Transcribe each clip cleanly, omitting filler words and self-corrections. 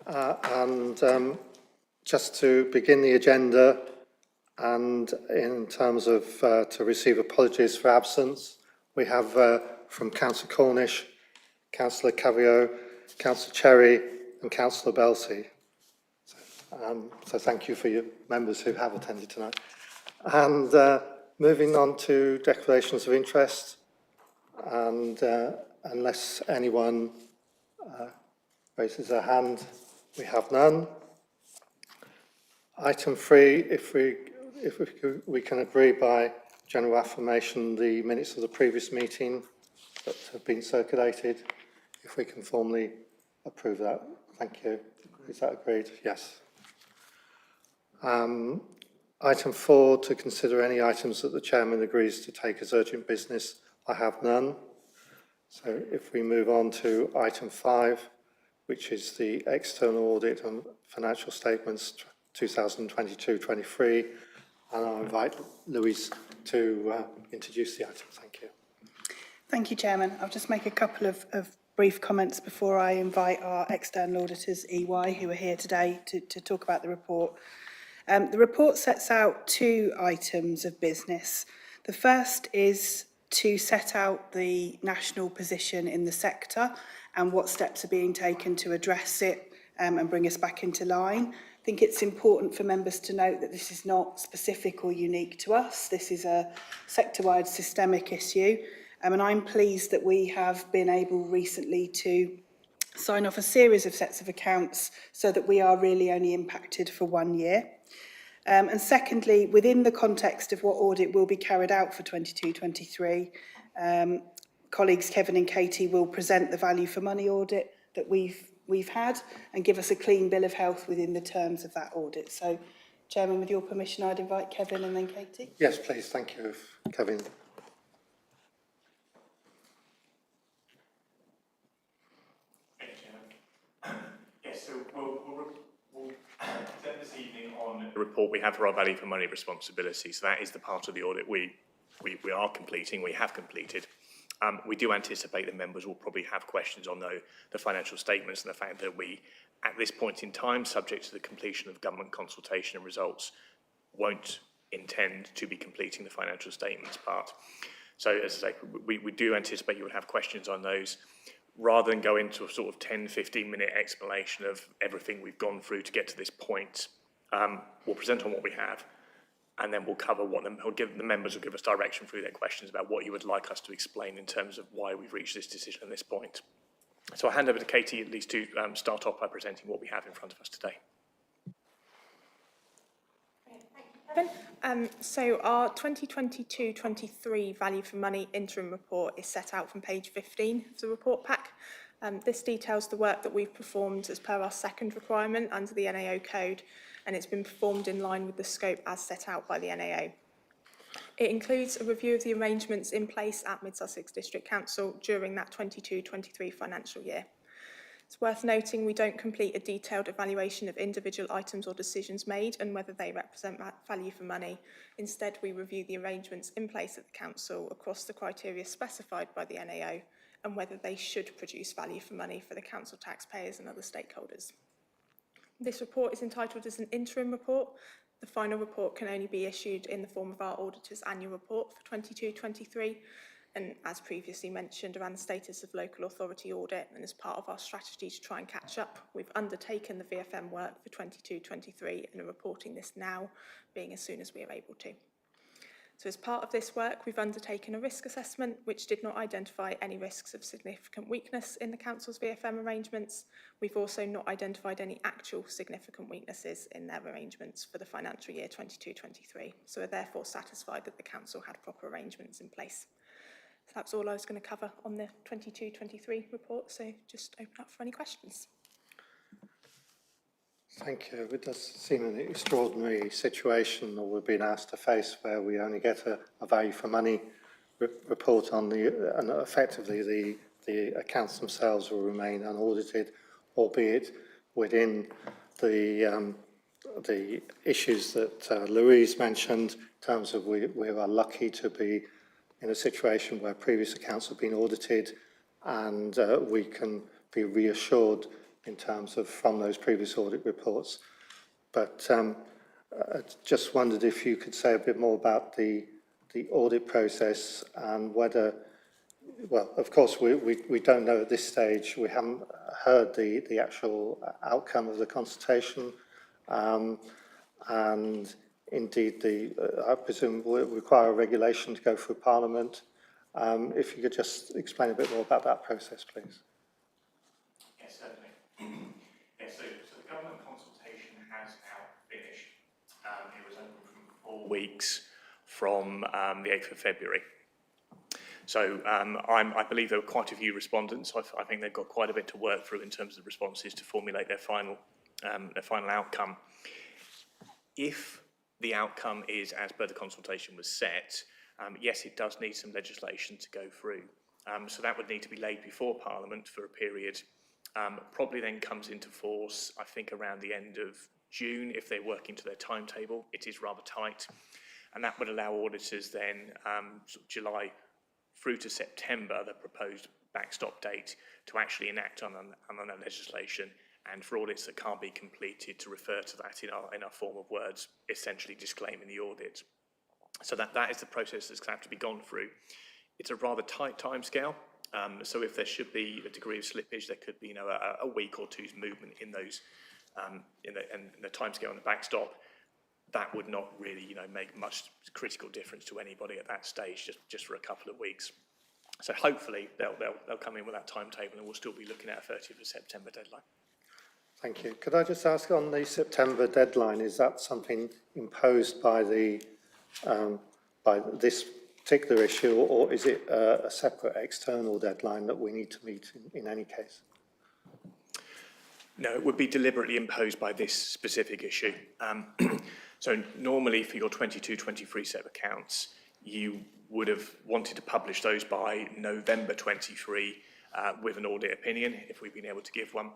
And just to begin the agenda, and in terms of to receive apologies for absence, we have from Councillor Cornish, Councillor Cavio, Councillor Cherry and Councillor Belsey. So thank you for your members who have attended tonight. And moving on to declarations of interest, and unless anyone raises their hand, we have none. Item 3, if we can agree by general affirmation the minutes of the previous meeting that have been circulated, if we can formally approve that. Thank you. Is that agreed? Yes. Item 4, to consider any items that the chairman agrees to take as urgent business. I have none. So if we move on to item 5, which is the external audit and financial statements 2022-23, and I'll invite Louise to introduce the item. Thank you. Thank you, Chairman. I'll just make a couple of brief comments before I invite our external auditors, EY, who are here today to talk about the report. The report sets out 2 items of business. The first is to set out the national position in the sector and what steps are being taken to address it and bring us back into line. I think it's important for members to note that this is not specific or unique to us. This is a sector-wide systemic issue. And I'm pleased that we have been able recently to sign off a series of sets of accounts so that we are really only impacted for 1 year. And secondly, within the context of what audit will be carried out for 22-23, colleagues Kevin and Katie will present the value for money audit that we've had and give us a clean bill of health within the terms of that audit. So, Chairman, with your permission, I'd invite Kevin and then Katie. Yes, please. Thank you, Kevin. Yes, so we'll present this evening on the report we have for our value for money responsibility. So that is the part of the audit we are completing, we have completed. We do anticipate that members will probably have questions on the financial statements and the fact that we, at this point in time, subject to the completion of government consultation and results, won't intend to be completing the financial statements part. So, as I say, we do anticipate you would have questions on those. Rather than go into a sort of 10-15 minute explanation of everything we've gone through to get to this point, we'll present on what we have, and then we'll cover what the members will give us direction through their questions about what you would like us to explain in terms of why we've reached this decision at this point. So I'll hand over to Katie at least to start off by presenting what we have in front of us today. Thank you, Kevin. So our 2022-23 value for money interim report is set out from page 15 of the report pack. This details the work that we've performed as per our second requirement under the NAO code, and it's been performed in line with the scope as set out by the NAO. It includes a review of the arrangements in place at Mid Sussex District Council during that 22-23 financial year. It's worth noting we don't complete a detailed evaluation of individual items or decisions made and whether they represent value for money. Instead, we review the arrangements in place at the Council across the criteria specified by the NAO and whether they should produce value for money for the Council taxpayers and other stakeholders. This report is entitled as an interim report. The final report can only be issued in the form of our auditor's annual report for 22-23, and as previously mentioned, around the status of local authority audit, and as part of our strategy to try and catch up, we've undertaken the VFM work for 22-23 and are reporting this now, being as soon as we are able to. So as part of this work, we've undertaken a risk assessment which did not identify any risks of significant weakness in the Council's VFM arrangements. We've also not identified any actual significant weaknesses in their arrangements for the financial year 22-23, so are therefore satisfied that the Council had proper arrangements in place. So that's all I was going to cover on the 22-23 report, so just open up for any questions. Thank you. It does seem an extraordinary situation that we've been asked to face, where we only get a value for money report on and effectively the accounts themselves will remain unaudited, albeit within the issues that Louise mentioned, in terms of we are lucky to be in a situation where previous accounts have been audited, and we can be reassured in terms of from those previous audit reports. But I just wondered if you could say a bit more about the audit process and whether, well, of course, we don't know at this stage. We haven't heard the actual outcome of the consultation, and indeed, I presume will require a regulation to go through Parliament. If you could just explain a bit more about that process, please. Yes, certainly. Yes, so the government consultation has now finished. It was open for 4 weeks from the 8th of February. So I believe there were quite a few respondents. I think they've got quite a bit to work through in terms of the responses to formulate their final outcome. If the outcome is as per the consultation was set, yes, it does need some legislation to go through. So that would need to be laid before Parliament for a period. Probably then comes into force, I think, around the end of June if they're working to their timetable. It is rather tight. And that would allow auditors then, sort of July through to September, the proposed backstop date, to actually enact on that legislation, and for audits that can't be completed to refer to that in our form of words, essentially disclaiming the audit. So that is the process that's going to have to be gone through. It's a rather tight timescale. So if there should be a degree of slippage, there could be a week or two's movement in those in the timescale on the backstop. That would not really make much critical difference to anybody at that stage, just for a couple of weeks. So hopefully they'll come in with that timetable, and we'll still be looking at a 30th of September deadline. Thank you. Could I just ask on the September deadline, is that something imposed by by this particular issue, or is it a separate external deadline that we need to meet in any case? No, it would be deliberately imposed by this specific issue. So normally for your 22-23 set of accounts, you would have wanted to publish those by November 23 with an audit opinion, if we've been able to give one.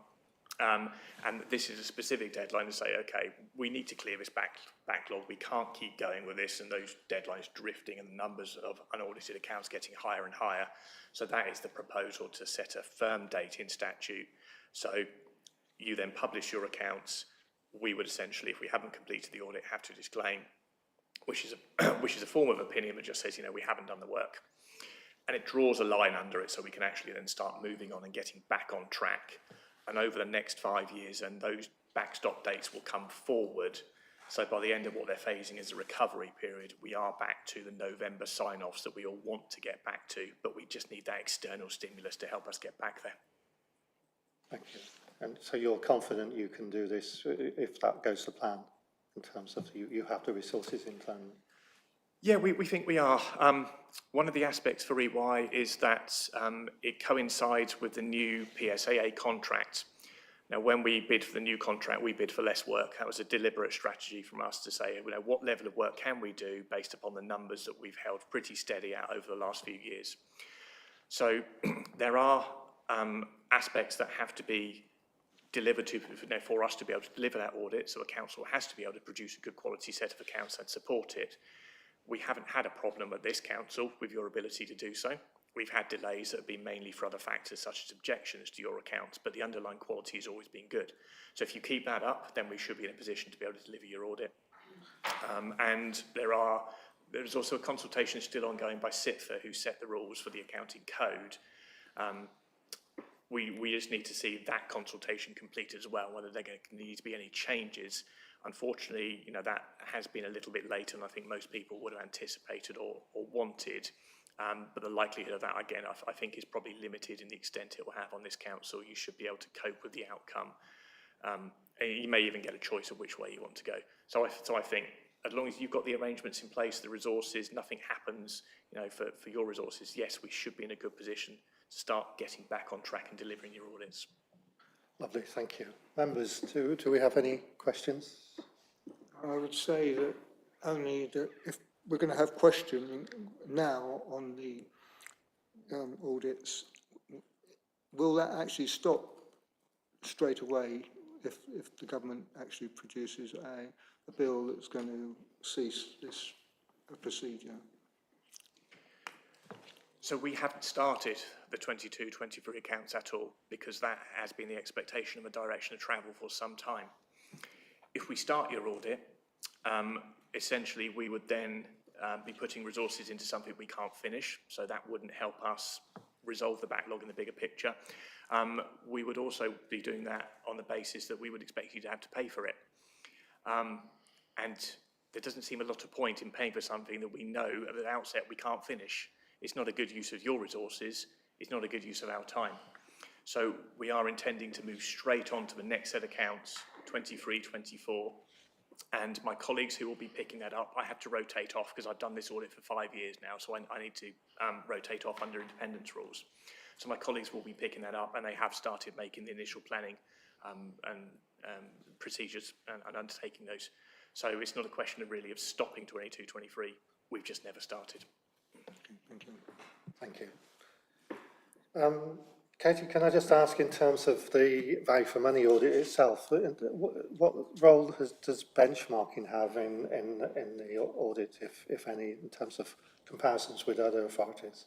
And this is a specific deadline to say, okay, we need to clear this backlog. We can't keep going with this and those deadlines drifting and the numbers of unaudited accounts getting higher and higher. So that is the proposal, to set a firm date in statute. So you then publish your accounts. We would essentially, if we haven't completed the audit, have to disclaim, which is a form of opinion that just says, we haven't done the work. And it draws a line under it so we can actually then start moving on and getting back on track. And over the next 5 years, and those backstop dates will come forward. So by the end of what they're phasing as a recovery period, we are back to the November sign-offs that we all want to get back to, but we just need that external stimulus to help us get back there. Thank you. And so you're confident you can do this if that goes to plan, in terms of you have the resources internally? Yeah, we think we are. One of the aspects for EY is that it coincides with the new PSAA contract. Now, when we bid for the new contract, we bid for less work. That was a deliberate strategy from us to say, what level of work can we do based upon the numbers that we've held pretty steady out over the last few years. So there are aspects that have to be delivered to for us to be able to deliver that audit. So a council has to be able to produce a good quality set of accounts and support it. We haven't had a problem at this council with your ability to do so. We've had delays that have been mainly for other factors such as objections to your accounts, but the underlying quality has always been good. So if you keep that up, then we should be in a position to be able to deliver your audit. And there's also a consultation still ongoing by CITFA, who set the rules for the accounting code. We just need to see that consultation completed as well, whether there need to be any changes. Unfortunately, that has been a little bit later than I think most people would have anticipated or wanted. But the likelihood of that, again, I think is probably limited in the extent it will have on this council. You should be able to cope with the outcome. And you may even get a choice of which way you want to go. So I think as long as you've got the arrangements in place, the resources, nothing happens, for your resources, yes, we should be in a good position to start getting back on track and delivering your audits. Lovely, thank you. Members, do we have any questions? I would say that only that if we're going to have questioning now on the audits, will that actually stop straight away if the government actually produces a bill that's going to cease this procedure? So we haven't started the 22-23 accounts at all, because that has been the expectation and the direction of travel for some time. If we start your audit, essentially we would then be putting resources into something we can't finish, so that wouldn't help us resolve the backlog in the bigger picture. We would also be doing that on the basis that we would expect you to have to pay for it. And there doesn't seem a lot of point in paying for something that we know at the outset we can't finish. It's not a good use of your resources, it's not a good use of our time. So we are intending to move straight on to the next set of accounts, 23-24, and my colleagues who will be picking that up, I have to rotate off because I've done this audit for 5 years now, so I need to rotate off under independence rules. So my colleagues will be picking that up, and they have started making the initial planning and procedures and undertaking those. So it's not a question of really of stopping 22-23, we've just never started. Thank you. Thank you. Katie, can I just ask, in terms of the value for money audit itself, what role does benchmarking have in the audit, if any, in terms of comparisons with other authorities?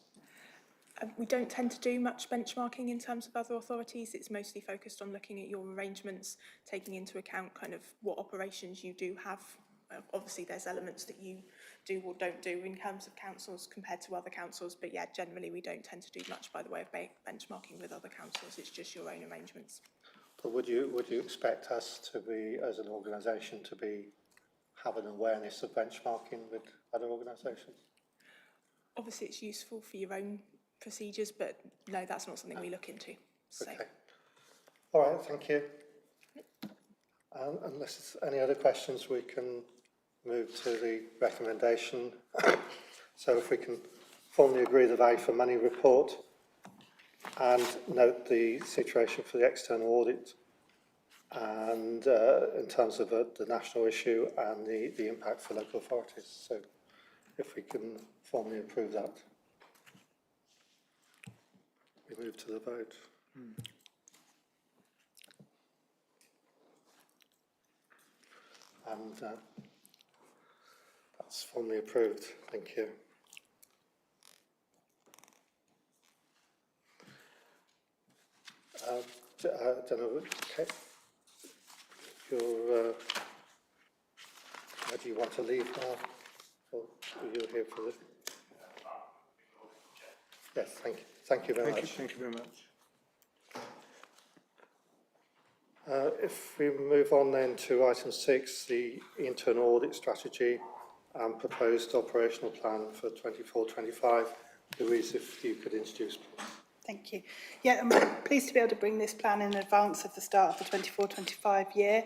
We don't tend to do much benchmarking in terms of other authorities. It's mostly focused on looking at your arrangements, taking into account kind of what operations you do have. Obviously, there's elements that you do or don't do in terms of councils compared to other councils, but yeah, generally we don't tend to do much by the way of benchmarking with other councils. It's just your own arrangements. But would you expect us to be, as an organisation, to have an awareness of benchmarking with other organisations? Obviously, it's useful for your own procedures, but no, that's not something we look into. So. Okay. All right, thank you. Unless there's any other questions, we can move to the recommendation. So if we can formally agree the value for money report and note the situation for the external audit, and in terms of the national issue and the impact for local authorities. So if we can formally approve that, we move to the vote. And that's formally approved. Thank you. I don't know, okay. Do you want to leave now? Or are you here for this? Yes, thank you. Thank you very much. Thank you very much. If we move on then to item 6, the internal audit strategy and proposed operational plan for 24-25. Louise, if you could introduce, please. Thank you. Yeah, I'm pleased to be able to bring this plan in advance of the start of the 24-25 year.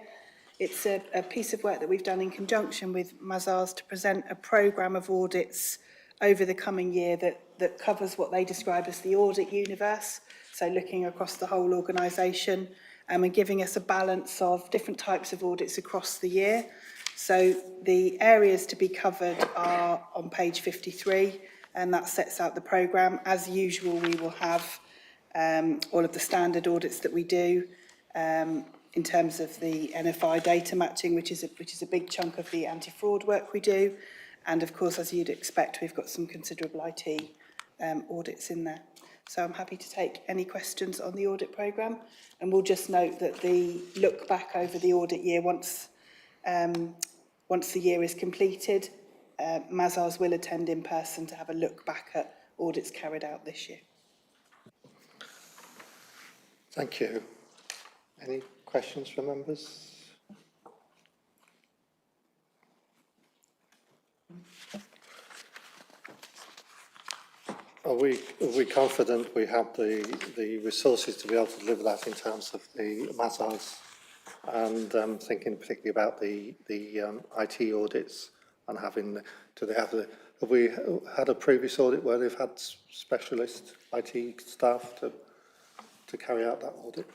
It's a piece of work that we've done in conjunction with Mazars to present a programme of audits over the coming year that covers what they describe as the audit universe, so looking across the whole organisation and giving us a balance of different types of audits across the year. So the areas to be covered are on page 53, and that sets out the programme. As usual, we will have all of the standard audits that we do in terms of the NFI data matching, which is a big chunk of the anti-fraud work we do. And of course, as you'd expect, we've got some considerable IT audits in there. So I'm happy to take any questions on the audit programme. And we'll just note that the look back over the audit year, once the year is completed, Mazars will attend in person to have a look back at audits carried out this year. Thank you. Any questions from members? Are we confident we have the resources to be able to deliver that in terms of the Mazars? And thinking particularly about the IT audits and have we had a previous audit where they've had specialist IT staff to carry out that audit?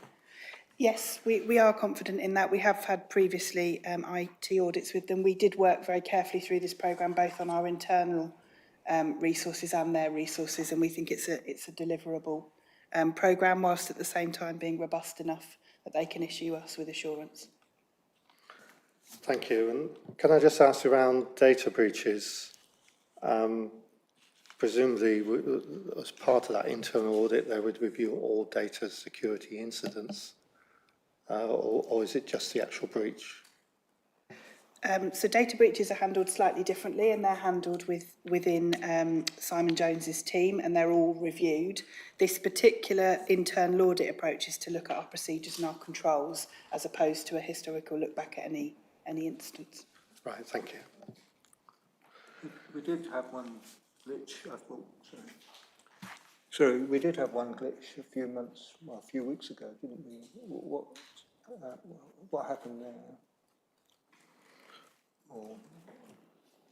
Yes, we are confident in that. We have had previously IT audits with them. We did work very carefully through this programme, both on our internal resources and their resources, and we think it's a deliverable programme, whilst at the same time being robust enough that they can issue us with assurance. Thank you. And can I just ask around data breaches? presumably, as part of that internal audit, they would review all data security incidents, or is it just the actual breach? So data breaches are handled slightly differently, and they're handled within Simon Jones's team, and they're all reviewed. This particular internal audit approach is to look at our procedures and our controls, as opposed to a historical look back at any instance. Right, thank you. We did have one glitch, I thought, sorry, we did have one glitch a few weeks ago, didn't we? What happened there? Or,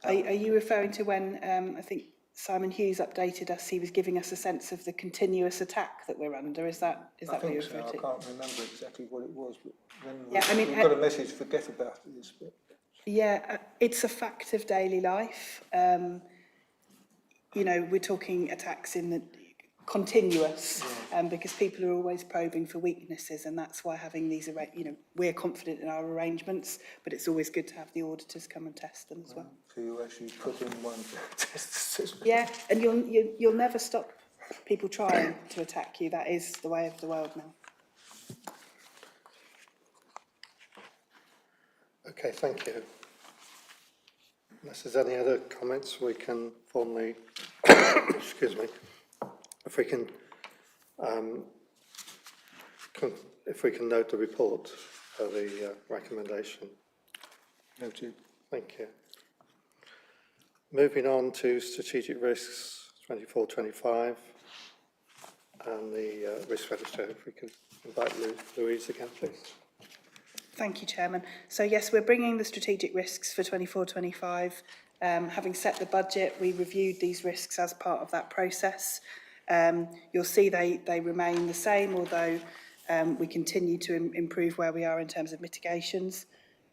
Are you referring to when I think Simon Hughes updated us? He was giving us a sense of the continuous attack that we're under. Is that what you're referring to? I can't remember exactly what it was, but when Yeah, I mean, we got a message, forget about this bit. Yeah, it's a fact of daily life. You know, we're talking attacks in the continuous, because people are always probing for weaknesses, and that's why having these, you know, we're confident in our arrangements, but it's always good to have the auditors come and test them as well. So you actually put in one test system. Yeah, and you'll never stop people trying to attack you. That is the way of the world now. Okay, thank you. Unless there's any other comments, we can formally, excuse me, if we can note the report for the recommendation. Noted. Thank you. Moving on to strategic risks 24-25 and the risk register. If we could invite Louise again, please. Thank you, Chairman. So yes, we're bringing the strategic risks for 24-25. Having set the budget, we reviewed these risks as part of that process. You'll see they remain the same, although we continue to improve where we are in terms of mitigations.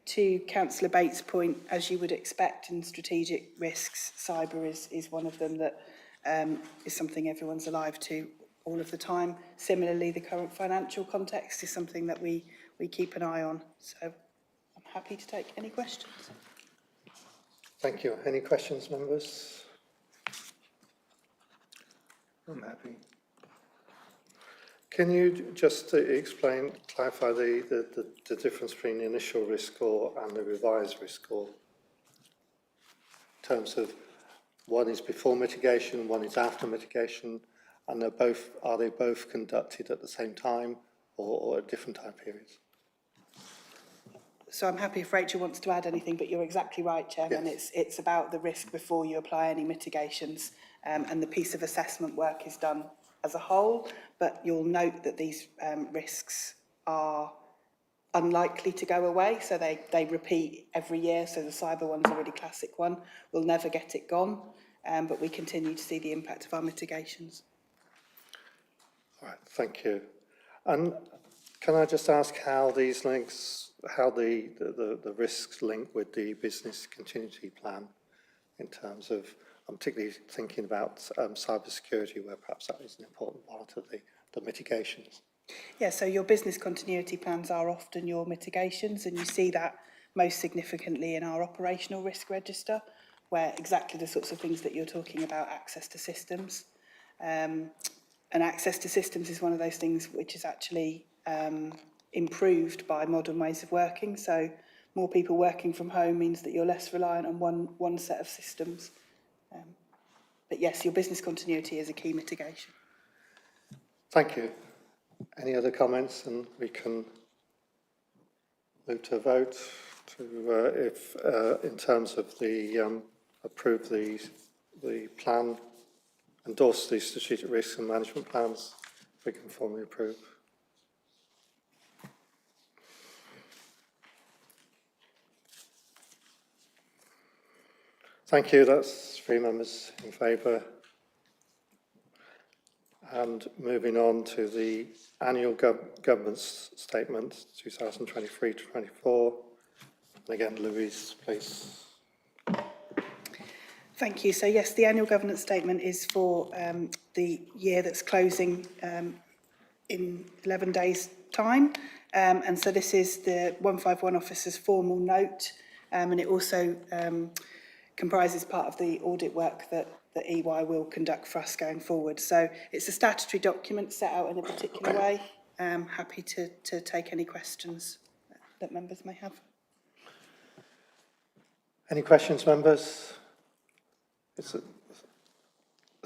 To Councillor Bates' point, as you would expect in strategic risks, cyber is one of them that is something everyone's alive to all of the time. Similarly, the current financial context is something that we keep an eye on. So I'm happy to take any questions. Thank you. Any questions, members? I'm happy. Can you just clarify the difference between the initial risk score and the revised risk score? In terms of one is before mitigation, one is after mitigation, and are they both conducted at the same time or at different time periods? So I'm happy if Rachel wants to add anything, but you're exactly right, Chairman. Yes. It's about the risk before you apply any mitigations, and the piece of assessment work is done as a whole, but you'll note that these risks are unlikely to go away, so they repeat every year. So the cyber one's a really classic one. We'll never get it gone, but we continue to see the impact of our mitigations. All right, thank you. And can I just ask how these links, how the risks link with the business continuity plan in terms of, I'm particularly thinking about cyber security, where perhaps that is an important part of the mitigations. Yeah, so your business continuity plans are often your mitigations, and you see that most significantly in our operational risk register, where exactly the sorts of things that you're talking about, access to systems. And access to systems is one of those things which is actually improved by modern ways of working. So more people working from home means that you're less reliant on one set of systems. But yes, your business continuity is a key mitigation. Thank you. Any other comments? And we can move to a vote to, in terms of the approve the plan, endorse the strategic risks and management plans, if we can formally approve. Thank you. That's 3 members in favour. And moving on to the annual governance statement, 2023-24. And again, Louise, please. Thank you. So yes, the annual governance statement is for the year that's closing in 11 days' time. And so this is the 151 officer's formal note, and it also comprises part of the audit work that EY will conduct for us going forward. So it's a statutory document set out in a particular way. Happy to take any questions that members may have. Any questions, members? It's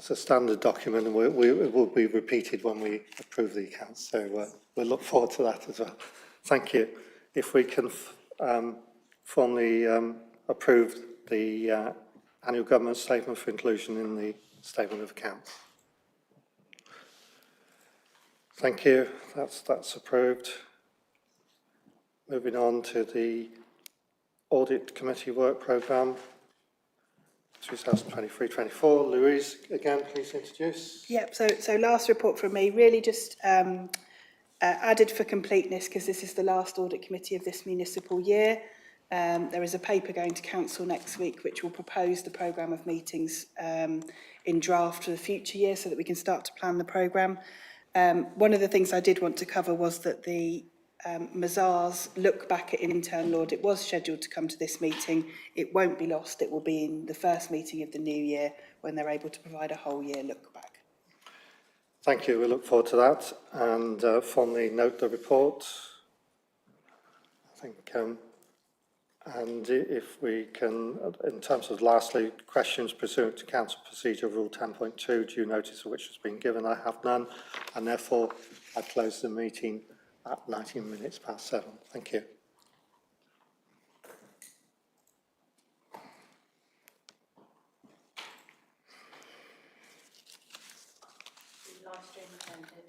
a standard document, and it will be repeated when we approve the accounts, so we'll look forward to that as well. Thank you. If we can formally approve the annual government statement for inclusion in the statement of accounts. Thank you. That's approved. Moving on to the Audit Committee Work Programme 2023-24. Louise, again, please introduce. Yep, so last report from me, really just added for completeness, because this is the last audit committee of this municipal year. There is a paper going to council next week which will propose the programme of meetings in draft for the future year so that we can start to plan the programme. One of the things I did want to cover was that the Mazars look back at an internal audit was scheduled to come to this meeting. It won't be lost. It will be in the first meeting of the new year when they're able to provide a whole year look back. Thank you. We look forward to that, and formally note the report. I think, and if we can, in terms of lastly, questions pursuant to Council Procedure Rule 10.2, due notice of which has been given, I have none, and therefore I close the meeting at 19 minutes past 7. Thank you.